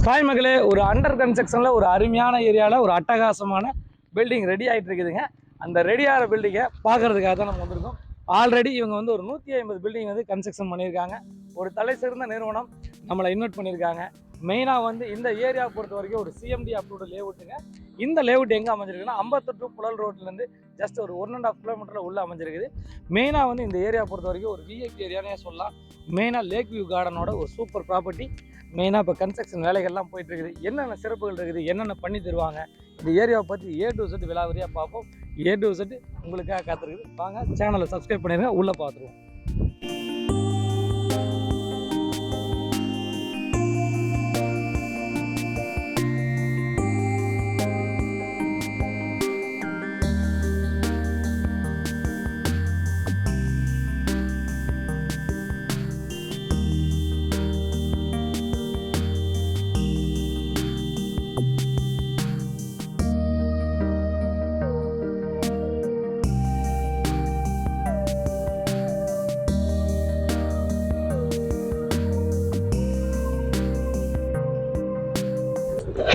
Hi மகளே, ஒரு under கன்ஸ்ட்ரக்ஷனில் ஒரு அருமையான ஏரியாவில் ஒரு அட்டகாசமான பில்டிங் ரெடி ஆகிட்டு இருக்குதுங்க. அந்த ரெடி ஆகிற பில்டிங்கை பார்க்குறதுக்காக தான் நம்ம வந்திருக்கோம். ஆல்ரெடி இவங்க வந்து ஒரு 150 பில்டிங் வந்து கன்ஸ்ட்ரக்ஷன் பண்ணியிருக்காங்க. ஒரு தலை சிறந்த நிறுவனம் நம்மளை இன்வைட் பண்ணியிருக்காங்க. மெயினாக வந்து இந்த ஏரியா பொறுத்த வரைக்கும் ஒரு சிஎம்டி அப்ரூவ்டு லேஅவுட்டுங்க. இந்த லேஅவுட் எங்கே அமைஞ்சிருக்குன்னா அம்பத்தூர் புழல் ரோட்லேருந்து ஜஸ்ட் ஒரு 1.5 கிலோமீட்டரில் உள்ளே அமைஞ்சிருக்குது. மெயினாக வந்து இந்த ஏரியா பொறுத்த வரைக்கும் ஒரு விஐபி ஏரியானே சொல்லலாம். மெயினாக லேக் வியூ கார்டனோட ஒரு சூப்பர் ப்ராப்பர்ட்டி. மெயினாக இப்போ கன்ஸ்ட்ரக்ஷன் வேலைகள்லாம் போயிட்டு இருக்குது. என்னென்ன சிறப்புகள் இருக்குது, என்னென்ன பண்ணி தருவாங்க, இந்த ஏரியாவை பற்றி A to Z விலாவரியாக பார்ப்போம். A to Z உங்களுக்காக காத்திருக்குது. வாங்க சேனலை சப்ஸ்கிரைப் பண்ணிடுங்க, உள்ளே பார்த்துருவோம்.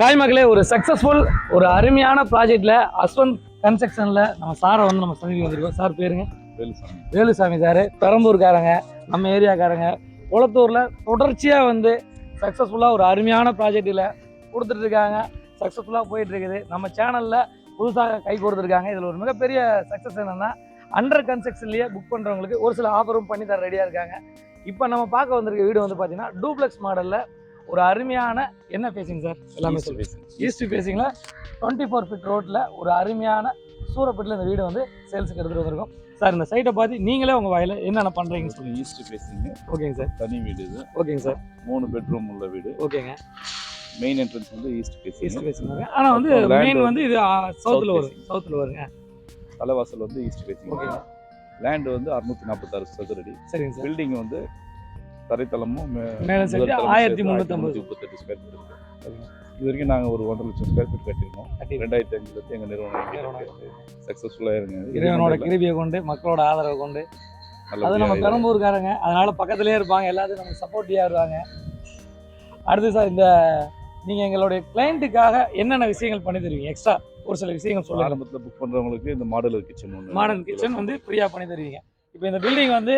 ஹாய் மகளே, ஒரு சக்ஸஸ்ஃபுல் ஒரு அருமையான ப்ராஜெக்டில் அஸ்வந்த் கன்ஸ்ட்ரக்ஷனில் நம்ம சாரை வந்து நம்ம சந்திக்க வந்திருக்கோம். சார் பேருங்க? வேலுசாமி சார். பெரம்பூர்காரங்க, நம்ம ஏரியாக்காரங்க. குளத்தூரில் தொடர்ச்சியாக வந்து சக்ஸஸ்ஃபுல்லாக ஒரு அருமையான ப்ராஜெக்டில் கொடுத்துட்ருக்காங்க. சக்ஸஸ்ஃபுல்லாக போயிட்டுருக்குது. நம்ம சேனலில் புதுசாக கை கொடுத்துருக்காங்க. இதில் ஒரு மிகப்பெரிய சக்ஸஸ் என்னென்னா, அண்டர் கன்ஸ்ட்ரக்ஷன்லேயே புக் பண்ணுறவங்களுக்கு ஒரு சில ஆஃபரும் பண்ணி தர ரெடியாக இருக்காங்க. இப்போ நம்ம பார்க்க வந்திருக்க வீடு வந்து பார்த்தீங்கன்னா டூப்ளெக்ஸ் மாடலில் ஒரு அருமையான என்ன பேசிங் சார், எல்லாமே ஈஸ்ட் பேசிங்கில் 24 ஃபீட் ரோட்டில் ஒரு அருமையான சூரப்பட்டில் இந்த வீடு வந்து சேல்ஸுக்கு எடுத்துகிட்டு வந்திருக்கோம். சார், இந்த சைட்டை பார்த்து நீங்களே உங்கள் வாயில் என்னென்ன பண்ணுறீங்கன்னு சொல்லுங்கள். ஈஸ்ட் பேசிங்க. ஓகேங்க சார். தனி வீடு இது. ஓகேங்க சார். 3 பெட்ரூம் உள்ள வீடு. ஓகேங்க. மெயின் என்ட்ரன்ஸ் வந்து ஈஸ்ட் பேசிங். ஆனால் வந்து மெயின் வந்து இது சவுத்தில் வருங்க. தலைவாசல் வந்து ஈஸ்ட் பேசிங். ஓகேங்க. லேண்ட் வந்து 646 சதுரடி. சரிங்க சார். பில்டிங் வந்து தரைத்தளமும் மேலே சேர்த்து 1338 ஸ்கொயர் ஃபீட் இருக்குது. இது வரைக்கும் நாங்கள் ஒரு 1.5 லட்சம் ஸ்கொயர் ஃபீட் கட்டியிருக்கோம். 2005 எங்கள் நிறுவனம் சக்ஸஸ்ஃபுல்லாக இருக்குங்க. இறைவனோட கிருபையை கொண்டு, மக்களோட ஆதரவை கொண்டு. அது நம்ம பெரம்பூர்காரங்க, அதனால பக்கத்துலேயே இருப்பாங்க, எல்லாத்தையும் நமக்கு சப்போர்ட்டிவாக வருவாங்க. அடுத்து சார், இந்த நீங்கள் எங்களுடைய கிளைண்ட்டுக்காக என்னென்ன விஷயங்கள் பண்ணி தருவீங்க? எக்ஸ்ட்ரா ஒரு சில விஷயங்கள் சொல்லுங்கள். ஆரம்பத்தில் புக் பண்ணுறவங்களுக்கு இந்த மாடலர் கிச்சன் வந்து ஃப்ரீயாக பண்ணி தருவீங்க. இப்போ இந்த பில்டிங் வந்து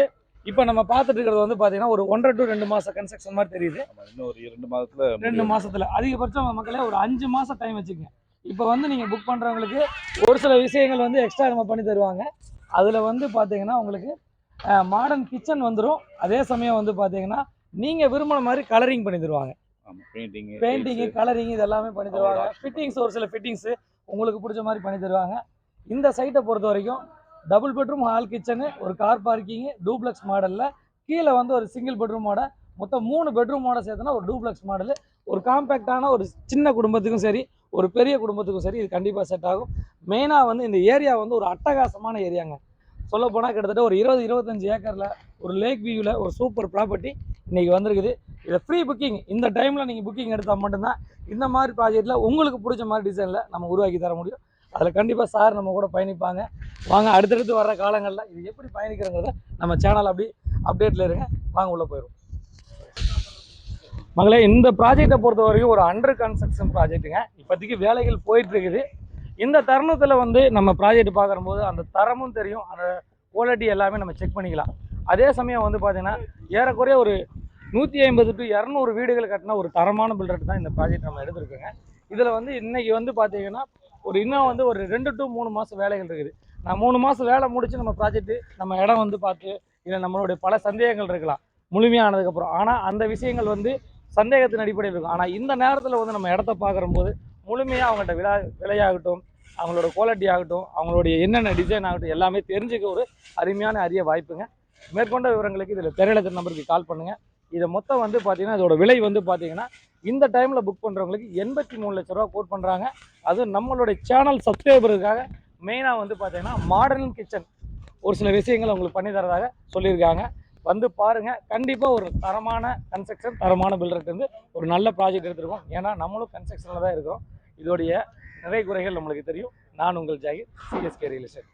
இப்போ நம்ம பார்த்துட்டு இருக்கிறது வந்து பார்த்தீங்கன்னா ஒரு 1 to 2 மாதம் கன்ஸ்ட்ரக்ஷன் மாதிரி தெரியுது. இன்னும் ஒரு 2 மாதத்தில் அதிகபட்சம் மக்களே ஒரு 5 மாதம் டைம் வச்சுக்கோங்க. இப்போ வந்து நீங்கள் புக் பண்ணுறவங்களுக்கு ஒரு சில விஷயங்கள் வந்து எக்ஸ்ட்ரா நம்ம பண்ணி தருவாங்க. அதில் வந்து பார்த்தீங்கன்னா உங்களுக்கு மாடர்ன் கிச்சன் வந்துடும். அதே சமயம் வந்து பார்த்தீங்கன்னா நீங்கள் விரும்பின மாதிரி கலரிங் பண்ணி தருவாங்க. பெயிண்டிங்கு, கலரிங் இது எல்லாமே பண்ணி தருவாங்க. ஃபிட்டிங்ஸ், ஒரு சில ஃபிட்டிங்ஸு உங்களுக்கு பிடிச்ச மாதிரி பண்ணி தருவாங்க. இந்த சைட்டை பொறுத்த வரைக்கும் டபுள் பெட்ரூம் ஹால் கிச்சனு, ஒரு கார் பார்க்கிங்கு, டூப்ளெக்ஸ் மாடலில் கீழே வந்து ஒரு சிங்கிள் பெட்ரூமோட மொத்தம் 3 பெட்ரூமோட சேர்த்துனா ஒரு டூப்ளெக்ஸ் மாடலு. ஒரு காம்பேக்டான ஒரு சின்ன குடும்பத்துக்கும் சரி, ஒரு பெரிய குடும்பத்துக்கும் சரி இது கண்டிப்பாக செட் ஆகும். மெயினாக வந்து இந்த ஏரியா வந்து ஒரு அட்டகாசமான ஏரியாங்க. சொல்லப்போனால் கிட்டத்தட்ட ஒரு 20-25 ஏக்கரில் ஒரு லேக் வியூவில் ஒரு சூப்பர் ப்ராப்பர்ட்டி இன்றைக்கி வந்திருக்குது. இதை ஃப்ரீ புக்கிங், இந்த டைமில் நீங்கள் புக்கிங் எடுத்தால் மட்டும்தான் இந்த மாதிரி ப்ராஜெக்டில் உங்களுக்கு பிடிச்ச மாதிரி டிசைனில் நம்ம உருவாக்கி தர முடியும். அதில் கண்டிப்பாக சார் நம்ம கூட பயணிப்பாங்க. வாங்க, அடுத்தடுத்து வர்ற காலங்களில் இது எப்படி பயணிக்கிறங்கிறத நம்ம சேனல் அப்படி அப்டேட்டில் இருங்க. வாங்க உள்ளே போயிடும். மகளே, இந்த ப்ராஜெக்டை பொறுத்த வரைக்கும் ஒரு அண்டர் கன்ஸ்ட்ரக்ஷன் ப்ராஜெக்ட்டுங்க. இப்போதைக்கு வேலைகள் போயிட்டுருக்குது. இந்த தருணத்தில் வந்து நம்ம ப்ராஜெக்ட் பார்க்கும்போது அந்த தரமும் தெரியும், அந்த குவாலிட்டி எல்லாமே நம்ம செக் பண்ணிக்கலாம். அதே சமயம் வந்து பார்த்திங்கன்னா ஏறக்குறைய ஒரு 150 to 200 வீடுகள் கட்டின ஒரு தரமான பில்டர் தான் இந்த ப்ராஜெக்ட் நம்ம எடுத்துருக்கோங்க. இதில் வந்து இன்றைக்கி வந்து பார்த்திங்கன்னா இன்னும் வந்து ஒரு 2 to 3 மாதம் வேலைகள் இருக்குது. நான் 3 மாதம் வேலை முடித்து நம்ம ப்ராஜெக்ட்டு நம்ம இடம் வந்து பார்த்து, இல்லை நம்மளுடைய பல சந்தேகங்கள் இருக்கலாம் முழுமையானதுக்கப்புறம். ஆனால் அந்த விஷயங்கள் வந்து சந்தேகத்தின் அடிப்படையில் இருக்கும். ஆனால் இந்த நேரத்தில் வந்து நம்ம இடத்த பார்க்கும்போது முழுமையாக அவங்கள்ட்ட விலையாகட்டும், அவங்களோட குவாலிட்டி ஆகட்டும், அவங்களுடைய என்னென்ன டிசைன் ஆகட்டும் எல்லாமே தெரிஞ்சுக்க ஒரு அருமையான அரிய வாய்ப்புங்க. மேற்கொண்ட விவரங்களுக்கு இதில் திரையில நம்பருக்கு கால் பண்ணுங்கள். இதை மொத்தம் வந்து பார்த்திங்கன்னா இதோட விலை வந்து பார்த்திங்கன்னா இந்த டைமில் புக் பண்ணுறவங்களுக்கு 83 லட்ச ரூபா கோட் பண்ணுறாங்க. அதுவும் நம்மளுடைய சேனல் சப்ஸ்கிரைபருக்காக மெயினாக வந்து பார்த்திங்கன்னா மாடர்ன் கிச்சன் ஒரு சில விஷயங்கள் அவங்களுக்கு பண்ணி தரதாக சொல்லியிருக்காங்க. வந்து பாருங்கள். கண்டிப்பாக ஒரு தரமான கன்ஸ்ட்ரக்ஷன், தரமான பில்டர்கிட்ட ஒரு நல்ல ப்ராஜெக்ட் எடுத்துருக்கோம். ஏன்னா நம்மளும் கன்ஸ்ட்ரக்ஷனில் தான் இருக்கிறோம். இதோடைய நிறை குறைகள் நம்மளுக்கு தெரியும். நான் உங்கள் ஜாகிர், CSK ரியல் எஸ்டேட்.